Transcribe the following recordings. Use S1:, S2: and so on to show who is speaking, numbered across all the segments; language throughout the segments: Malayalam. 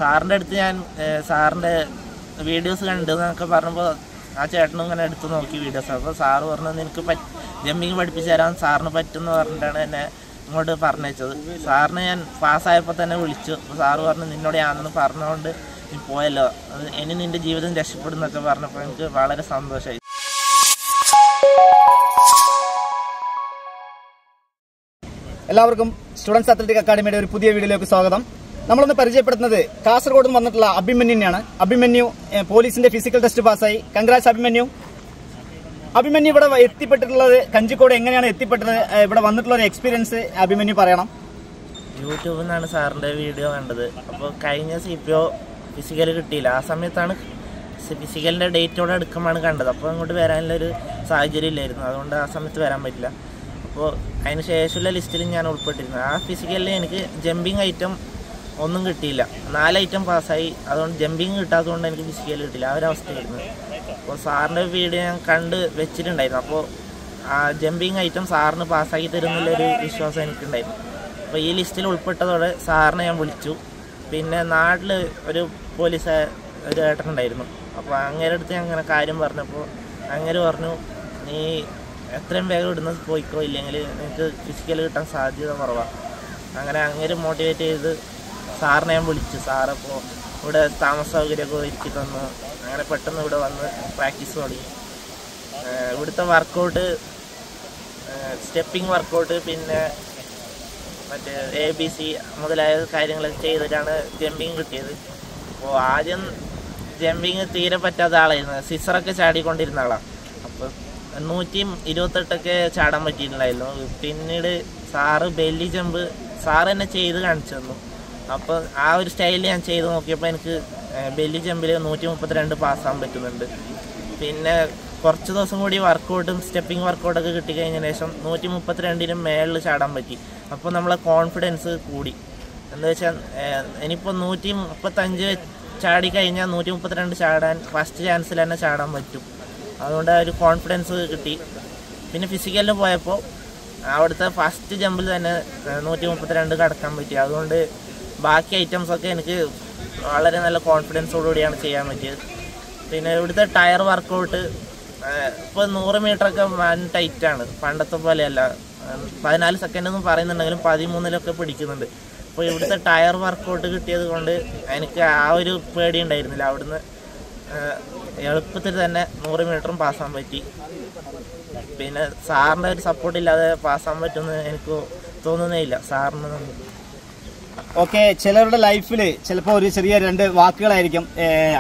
S1: സാറിൻ്റെ അടുത്ത് ഞാൻ സാറിൻ്റെ വീഡിയോസ് കണ്ടെന്നൊക്കെ പറഞ്ഞപ്പോൾ ആ ചേട്ടനും ഇങ്ങനെ എടുത്ത് നോക്കി വീഡിയോസ്. അപ്പോൾ സാറ് പറഞ്ഞു നിനക്ക് ജമ്പിങ് പഠിപ്പിച്ച് തരാൻ സാറിന് പറ്റുമെന്ന് പറഞ്ഞിട്ടാണ് എന്നെ ഇങ്ങോട്ട് പറഞ്ഞയച്ചത്. സാറിനെ ഞാൻ പാസ്സായപ്പോൾ തന്നെ വിളിച്ചു. അപ്പോൾ സാറ് പറഞ്ഞു നിന്നോട് ഞാനെന്ന് പറഞ്ഞുകൊണ്ട് നീ പോയല്ലോ, ഇനി നിൻ്റെ ജീവിതം രക്ഷപ്പെടുന്നൊക്കെ പറഞ്ഞപ്പോൾ എനിക്ക് വളരെ സന്തോഷമായി.
S2: എല്ലാവർക്കും സ്റ്റുഡൻസ് അത്ലറ്റിക് അക്കാഡമിയുടെ ഒരു പുതിയ വീഡിയോയിലേക്ക് സ്വാഗതം. നമ്മളൊന്ന് പരിചയപ്പെടുത്തുന്നത് കാസർഗോഡ് നിന്ന് വന്നിട്ടുള്ള അഭിമന്യുവിനെയാണ്. അഭിമന്യു പോലീസിന്റെ ഫിസിക്കൽ ടെസ്റ്റ് പാസ്സായി. കൺഗ്രാറ്റ്സ് അഭിമന്യു. അഭിമന്യു ഇവിടെ എത്തിപ്പെട്ടിട്ടുള്ളത് കഞ്ചിക്കോട് എങ്ങനെയാണ് എത്തിപ്പെട്ടത്, ഇവിടെ വന്നിട്ടുള്ള ഒരു എക്സ്പീരിയൻസ് അഭിമന്യു പറയണം.
S1: യൂട്യൂബിൽ നിന്നാണ് സാറിൻ്റെ വീഡിയോ കണ്ടത്. അപ്പോൾ കഴിഞ്ഞ CPO ഫിസിക്കൽ കിട്ടിയില്ല. ആ സമയത്താണ് ഫിസിക്കലിൻ്റെ ഡേറ്റോടെ എടുക്കുമ്പോഴാണ് കണ്ടത്. അപ്പോൾ അങ്ങോട്ട് വരാനുള്ളൊരു സാഹചര്യം ഇല്ലായിരുന്നു, അതുകൊണ്ട് ആ സമയത്ത് വരാൻ പറ്റില്ല. അപ്പോൾ അതിന് ശേഷമുള്ള ലിസ്റ്റിൽ ഞാൻ ഉൾപ്പെട്ടിരുന്നു. ആ ഫിസിക്കലിൽ എനിക്ക് ജമ്പിങ് ഐറ്റം ഒന്നും കിട്ടിയില്ല. 4 ഐറ്റം പാസ്സായി, അതുകൊണ്ട് ജമ്പിങ് കിട്ടാത്തതുകൊണ്ട് എനിക്ക് ഫിസിക്കൽ കിട്ടില്ല. ആ ഒരവസ്ഥയായിരുന്നു. അപ്പോൾ സാറിൻ്റെ വീഡിയോ ഞാൻ കണ്ട് വെച്ചിട്ടുണ്ടായിരുന്നു. അപ്പോൾ ആ ജമ്പിങ് ഐറ്റം സാറിന് പാസ്സാക്കി തരുന്നുള്ളൊരു വിശ്വാസം എനിക്കുണ്ടായിരുന്നു. അപ്പോൾ ഈ ലിസ്റ്റിൽ ഉൾപ്പെട്ടതോടെ സാറിനെ ഞാൻ വിളിച്ചു. പിന്നെ നാട്ടിൽ ഒരു പോലീസ് ഒരു ഏട്ടനുണ്ടായിരുന്നു. അപ്പോൾ അങ്ങേരുടെ അടുത്ത് ഞാൻ അങ്ങനെ കാര്യം പറഞ്ഞപ്പോൾ അങ്ങേര് പറഞ്ഞു നീ എത്രയും വേഗം ഇടുന്നത് പോയിക്കോ, ഇല്ലെങ്കിൽ നിനക്ക് ഫിസിക്കൽ കിട്ടാൻ സാധ്യത കുറവാണ്. അങ്ങനെ അങ്ങേര് മോട്ടിവേറ്റ് ചെയ്ത് സാറിനെ ഞാൻ വിളിച്ചു. സാറിപ്പോൾ ഇവിടെ താമസ സൗകര്യമൊക്കെ ഒരുക്കി തന്നു. അങ്ങനെ പെട്ടെന്ന് ഇവിടെ വന്ന് പ്രാക്ടീസ് തുടങ്ങി. ഇവിടുത്തെ വർക്കൗട്ട് സ്റ്റെപ്പിംഗ് വർക്കൗട്ട് പിന്നെ മറ്റേ ABC മുതലായ കാര്യങ്ങളൊക്കെ ചെയ്തിട്ടാണ് ജമ്പിങ് കിട്ടിയത്. അപ്പോൾ ആദ്യം ജമ്പിങ് തീരെ പറ്റാത്ത ആളായിരുന്നു. സിസറൊക്കെ ചാടിക്കൊണ്ടിരുന്ന ആളാണ്. അപ്പോൾ 128 ചാടാൻ പറ്റിയിട്ടുണ്ടായിരുന്നു. പിന്നീട് സാറ് ബെല്ലി ജമ്പ് സാറ് തന്നെ ചെയ്ത് കാണിച്ചു തന്നു. അപ്പോൾ ആ ഒരു സ്റ്റൈലിൽ ഞാൻ ചെയ്ത് നോക്കിയപ്പോൾ എനിക്ക് ബെല്ലി ജമ്പിൽ 132 പാസ്സാകാൻ പറ്റുന്നുണ്ട്. പിന്നെ കുറച്ച് ദിവസം കൂടി വർക്കൗട്ടും സ്റ്റെപ്പിംഗ് വർക്കൗട്ടൊക്കെ കിട്ടിക്കഴിഞ്ഞതിന് ശേഷം 132 മേളിൽ ചാടാൻ പറ്റി. അപ്പോൾ നമ്മളെ കോൺഫിഡൻസ് കൂടി. എന്താ വെച്ചാൽ ഇനിയിപ്പോൾ 135 ചാടിക്കഴിഞ്ഞാൽ 132 ചാടാൻ ഫസ്റ്റ് ചാൻസിൽ തന്നെ ചാടാൻ പറ്റും. അതുകൊണ്ട് ഒരു കോൺഫിഡൻസ് കിട്ടി. പിന്നെ ഫിസിക്കലിൽ പോയപ്പോൾ അവിടുത്തെ ഫസ്റ്റ് ജമ്പിൽ തന്നെ 132 കടക്കാൻ പറ്റി. അതുകൊണ്ട് ബാക്കി ഐറ്റംസൊക്കെ എനിക്ക് വളരെ നല്ല കോൺഫിഡൻസോടുകൂടിയാണ് ചെയ്യാൻ പറ്റിയത്. പിന്നെ ഇവിടുത്തെ ടയർ വർക്കൗട്ട് ഇപ്പോൾ 100 മീറ്ററൊക്കെ വൻ ടൈറ്റാണ്, പണ്ടത്തെ പോലെയല്ല. 14 സെക്കൻഡ് എന്ന് പറയുന്നുണ്ടെങ്കിലും 13 പിടിക്കുന്നുണ്ട്. അപ്പോൾ ഇവിടുത്തെ ടയർ വർക്കൗട്ട് കിട്ടിയത് കൊണ്ട് എനിക്ക് ആ ഒരു പേടി ഉണ്ടായിരുന്നില്ല. അവിടുന്ന് എളുപ്പത്തിൽ തന്നെ 100 മീറ്ററും പാസ്സാൻ പറ്റി. പിന്നെ സാറിൻ്റെ ഒരു സപ്പോർട്ടില്ലാതെ പാസ്സാൻ പറ്റുമെന്ന് എനിക്ക് തോന്നുന്നേ ഇല്ല. സാറിന് നന്ദി.
S2: ഓക്കെ, ചിലരുടെ ലൈഫിൽ ചിലപ്പോൾ ഒരു ചെറിയ 2 വാക്കുകളായിരിക്കും.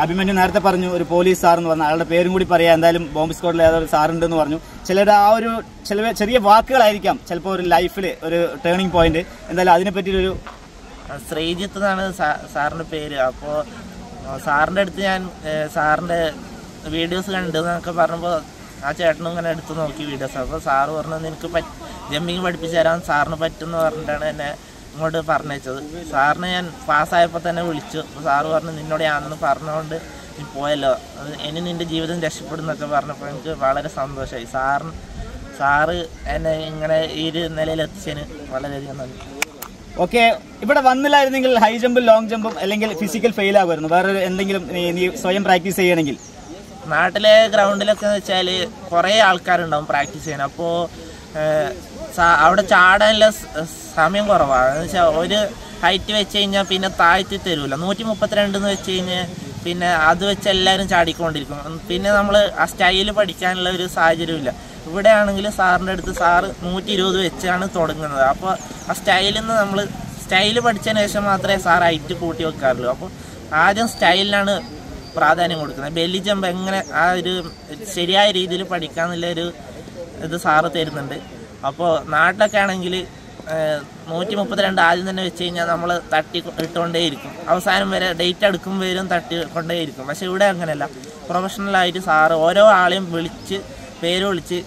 S2: അഭിമന്യു നേരത്തെ പറഞ്ഞു ഒരു പോലീസ് സാർ എന്ന് പറഞ്ഞാൽ അയാളുടെ പേരും കൂടി പറയാം. എന്തായാലും ബോംബ് സ്ക്വാഡിൽ ഏതൊരു സാറുണ്ടെന്ന് പറഞ്ഞു. ചിലരുടെ ആ ഒരു ചെറിയ വാക്കുകളായിരിക്കാം ചിലപ്പോൾ ഒരു ലൈഫിൽ ഒരു ടേണിംഗ് പോയിന്റ്. എന്തായാലും അതിനെപ്പറ്റിയൊരു
S1: ശ്രീജിത്ത് എന്നാണ് സാറിൻ്റെ പേര്. അപ്പോൾ സാറിൻ്റെ അടുത്ത് ഞാൻ സാറിൻ്റെ വീഡിയോസ് കണ്ടെന്നൊക്കെ പറഞ്ഞപ്പോൾ ആ ചേട്ടനും ഇങ്ങനെ എടുത്ത് നോക്കി വീഡിയോസ്. അപ്പോൾ സാറ് പറഞ്ഞു നിനക്ക് ജമ്പിങ് പഠിപ്പിച്ച് തരാൻ സാറിന് പറ്റുമെന്ന് പറഞ്ഞിട്ടാണ് എന്നെ ഇങ്ങോട്ട് പറഞ്ഞയച്ചത്. സാറിനെ ഞാൻ പാസ്സായപ്പോൾ തന്നെ വിളിച്ചു. അപ്പോൾ സാറ് പറഞ്ഞു നിന്നോട് ഞാനെന്ന് പറഞ്ഞുകൊണ്ട് നീ പോയല്ലോ, ഇനി നിൻ്റെ ജീവിതം രക്ഷപ്പെടുന്നൊക്കെ പറഞ്ഞപ്പോൾ എനിക്ക് വളരെ സന്തോഷമായി. സാറ് എന്നെ ഇങ്ങനെ ഈ ഒരു നിലയിലെത്തിച്ചതിന് വളരെയധികം നന്ദി.
S2: ഓക്കെ, ഇവിടെ വന്നില്ലായിരുന്നെങ്കിൽ ഹൈ ജമ്പും ലോങ് ജമ്പും അല്ലെങ്കിൽ ഫിസിക്കൽ ഫെയിൽ ആകുമായിരുന്നു. വേറെ എന്തെങ്കിലും നീ സ്വയം പ്രാക്ടീസ് ചെയ്യണമെങ്കിൽ
S1: നാട്ടിലെ ഗ്രൗണ്ടിലൊക്കെ വെച്ചാൽ കുറേ ആൾക്കാരുണ്ടാവും പ്രാക്ടീസ് ചെയ്യാൻ. അപ്പോൾ അവിടെ ചാടാനുള്ള സമയം കുറവാണ്. എന്ന് വെച്ചാൽ ഒരു ഹൈറ്റ് വെച്ച് കഴിഞ്ഞാൽ പിന്നെ താഴ്ത്തി തരൂല. 132 വെച്ച് കഴിഞ്ഞാൽ പിന്നെ അത് വെച്ച് എല്ലാവരും ചാടിക്കൊണ്ടിരിക്കും. പിന്നെ നമ്മൾ ആ സ്റ്റൈല് പഠിക്കാനുള്ള ഒരു സാഹചര്യമില്ല. ഇവിടെ ആണെങ്കിൽ സാറിൻ്റെ അടുത്ത് സാറ് 120 വെച്ചാണ് തുടങ്ങുന്നത്. അപ്പോൾ ആ സ്റ്റൈലിൽ നിന്ന് നമ്മൾ സ്റ്റൈല് പഠിച്ചതിന് ശേഷം മാത്രമേ സാർ ഹൈറ്റ് കൂട്ടി വെക്കാറുള്ളൂ. അപ്പോൾ ആദ്യം സ്റ്റൈലിനാണ് പ്രാധാന്യം കൊടുക്കുന്നത്. ബെല്ലി ജമ്പ് എങ്ങനെ ആ ഒരു ശരിയായ രീതിയിൽ പഠിക്കാമെന്നുള്ളൊരു ഇത് സാറ് തരുന്നുണ്ട്. അപ്പോൾ നാട്ടിലൊക്കെ ആണെങ്കിൽ 132 ആദ്യം തന്നെ വെച്ച് കഴിഞ്ഞാൽ നമ്മൾ തട്ടി ഇട്ടുകൊണ്ടേയിരിക്കും. അവസാനം വരെ ഡേറ്റ് എടുക്കുമ്പോഴും തട്ടിക്കൊണ്ടേയിരിക്കും. പക്ഷെ ഇവിടെ അങ്ങനെയല്ല. പ്രൊഫഷണലായിട്ട് സാറ് ഓരോ ആളെയും പേര് വിളിച്ച്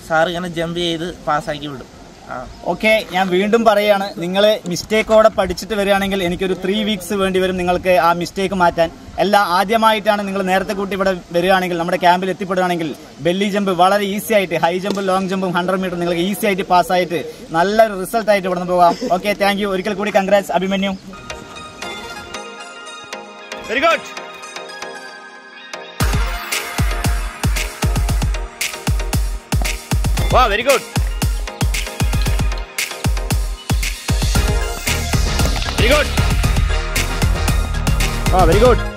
S1: സാർ ഇങ്ങനെ ജമ്പ് ചെയ്ത് പാസ്സാക്കി വിടും.
S2: ഓക്കെ, ഞാൻ വീണ്ടും പറയുകയാണ്, നിങ്ങൾ മിസ്റ്റേക്കോടെ പഠിച്ചിട്ട് വരികയാണെങ്കിൽ എനിക്കൊരു 3 വീക്സ് വേണ്ടി വരും നിങ്ങൾക്ക് ആ മിസ്റ്റേക്ക് മാറ്റാൻ. എല്ലാം ആദ്യമായിട്ടാണ് നിങ്ങൾ നേരത്തെ കൂട്ടി ഇവിടെ വരികയാണെങ്കിൽ നമ്മുടെ ക്യാമ്പിൽ എത്തിപ്പെടുകയാണെങ്കിൽ ബെല്ലി ജമ്പ് വളരെ ഈസി ആയിട്ട്, ഹൈ ജമ്പും ലോങ് ജമ്പും 100 മീറ്റർ നിങ്ങൾക്ക് ഈസി ആയിട്ട് പാസ്സായിട്ട് നല്ലൊരു റിസൾട്ട് ആയിട്ട് ഇവിടെ നിന്ന് പോകാം. Okay, thank you. ഒരിക്കൽ കൂടി കൺഗ്രാറ്റ്സ് അഭിമന്യു. Very good. വാ, very good. Very good. Very good.